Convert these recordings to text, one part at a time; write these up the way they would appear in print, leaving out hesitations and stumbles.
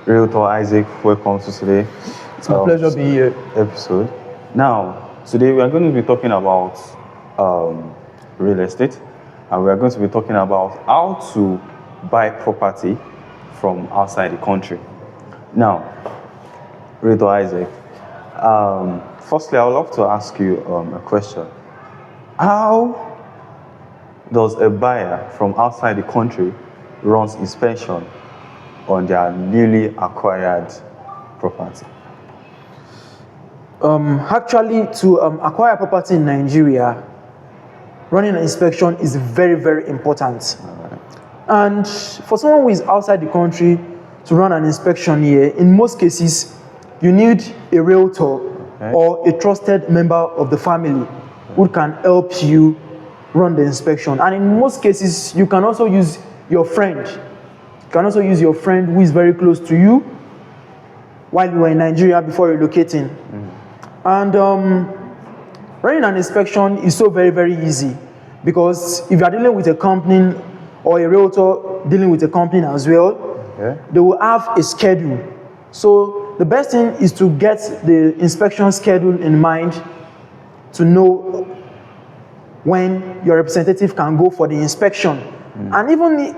Realtor Isaac. Welcome to today. It's my pleasure being here. Episode. Now, today we are going to be talking about real estate, and we are going to be talking about how to buy property from outside the country. Now, Realtor Isaac, firstly, I would love to ask you a question. How does a buyer from outside the country runs inspection on their newly acquired property? Actually, to acquire property in Nigeria, running an inspection is very, very important. Right. And for someone who is outside the country to run an inspection here, in most cases, you need a realtor or a trusted member of the family who can help you run the inspection. And in most cases, you can also use your friend. You can also use your friend who is very close to you while you were in Nigeria before relocating. And running an inspection is so very, very easy, because if you are dealing with a company or a realtor dealing with a company as well, they will have a schedule. So the best thing is to get the inspection schedule in mind to know when your representative can go for the inspection. And even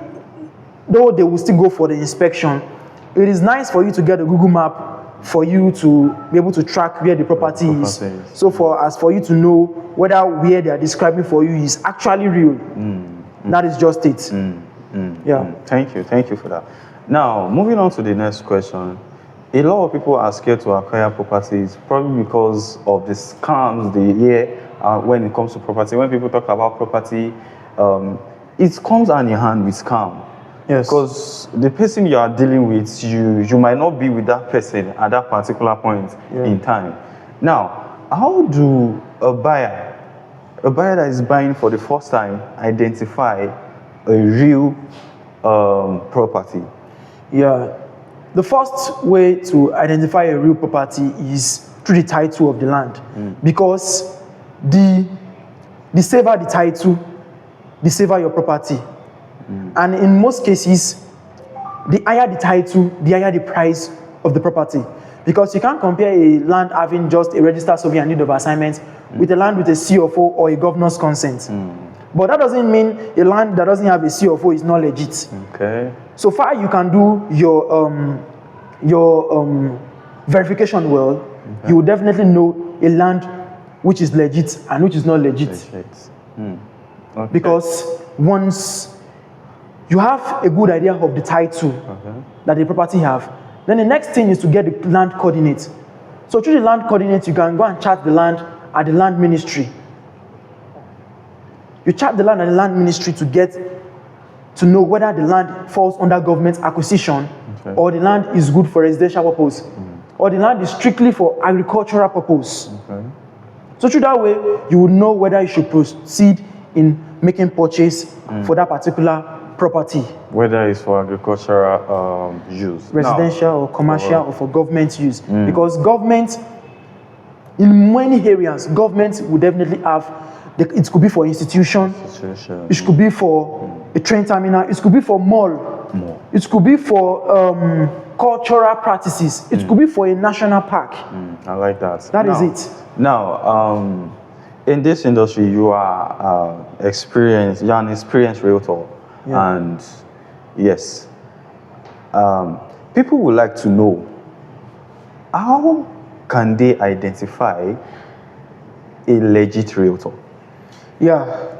though they will still go for the inspection, it is nice for you to get a Google map for you to be able to track where the property is. So for you to know whether where they are describing for you is actually real. That is just it. Yeah. Thank you for that. Now, moving on to the next question. A lot of people are scared to acquire properties, probably because of the scams they hear when it comes to property. When people talk about property, it comes hand in hand with scam. Yes. Because the person you are dealing with, you might not be with that person at that particular point in time. Now, how do a buyer that is buying for the first time identify a real property? Yeah. The first way to identify a real property is through the title of the land. Because the safer the title, the safer your property. And in most cases, the higher the title, the higher the price of the property. Because you can't compare a land having just a registered survey and deed of assignment with a land with a CFO or a governor's consent. But that doesn't mean a land that doesn't have a CFO is not legit. Okay. So far you can do your verification well, you will definitely know a land which is legit and which is not legit. Okay. Because once you have a good idea of the title that the property have, then the next thing is to get the land coordinates. So through the land coordinates, you can go and chart the land at the land ministry. You chart the land at the land ministry to get to know whether the land falls under government acquisition or the land is good for residential purpose or the land is strictly for agricultural purpose. So through that way, you will know whether you should proceed in making purchase for that particular property. Whether it's for agricultural use. Residential or commercial or for government use. Because government, in many areas, government will definitely have, it could be for institution, it could be for a train terminal, it could be for mall, it could be for cultural practices, it could be for a national park. I like that. That is it. Now, in this industry, you are an experienced realtor. And yes, people would like to know, how can they identify a legit realtor? Yeah,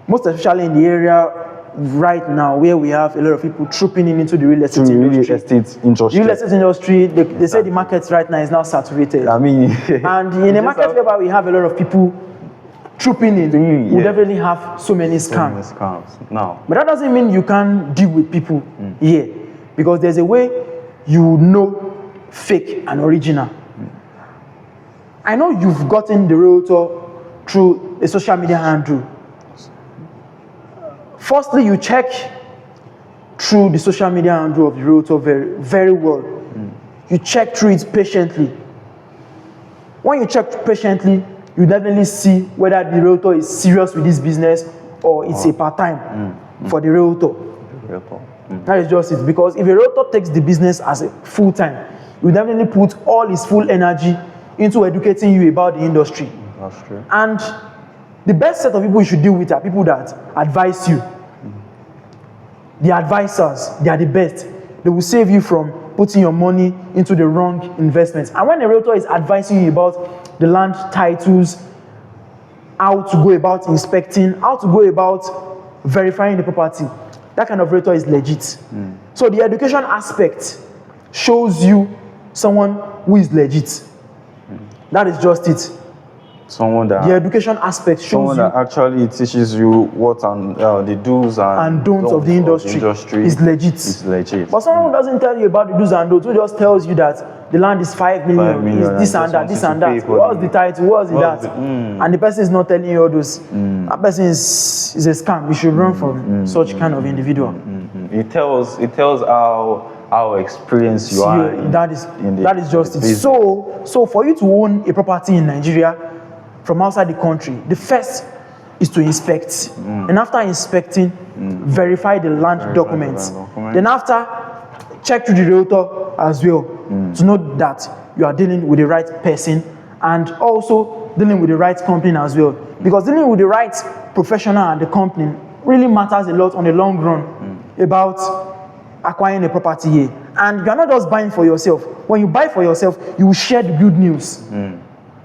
most especially in the area right now where we have a lot of people trooping into the real estate industry. Real estate industry, they say the market right now is now saturated. I mean, and in a market where we have a lot of people trooping in, we definitely have so many scams. No. But that doesn't mean you can't deal with people here, because there's a way you know fake and original. I know you've gotten the realtor through a social media handle. Firstly, you check through the social media handle of the realtor very, very well. You check through it patiently. When you check patiently, you definitely see whether the realtor is serious with this business or it's a part-time for the realtor. That is just it. Because if a realtor takes the business as a full time, he will definitely put all his full energy into educating you about the industry. That's true. And the best set of people you should deal with are people that advise you. The advisors, they are the best. They will save you from putting your money into the wrong investments. And when a realtor is advising you about the land titles, how to go about inspecting, how to go about verifying the property, that kind of realtor is legit. So the education aspect shows you someone who is legit. That is just it. Someone that The education aspect shows someone you that actually teaches you what and the do's and don'ts of the industry is legit. Is legit. But someone who doesn't tell you about the do's and don'ts, who just tells you that the land is 5 million, 5 million, is this and that, this and that. What's the title? What's that? And the person is not telling you all those. That person is a scam. You should run from such kind of individual. It tells how experienced you are. That is just it. So for you to own a property in Nigeria from outside the country, the first is to inspect. And after inspecting, verify the land documents. Then after, check through the realtor as well to know that you are dealing with the right person and also dealing with the right company as well. Because dealing with the right professional and the company really matters a lot on the long run about acquiring a property here. And you are not just buying for yourself. When you buy for yourself, you will share the good news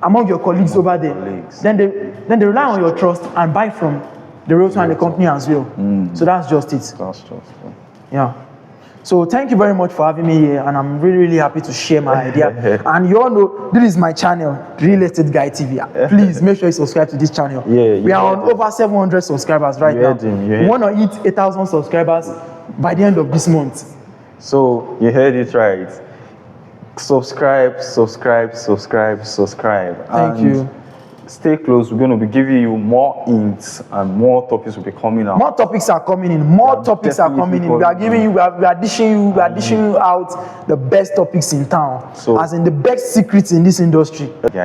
among your colleagues over there. Then they rely on your trust and buy from the realtor and the company as well. So that's just it. That's just it. Yeah. So thank you very much for having me here, and I'm really, really happy to share my idea. And you all know, this is my channel, Real Estate Guy TV. Please make sure you subscribe to this channel. We are on over 700 subscribers right now. We want to hit 1,000 subscribers by the end of this month. So you heard it right. Subscribe. Thank you. Stay close. We're going to be giving you more hints and more topics will be coming out. More topics are coming in. More topics are coming in. We are giving you, we are dishing you out the best topics in town. So, as in the best secrets in this industry. Yeah.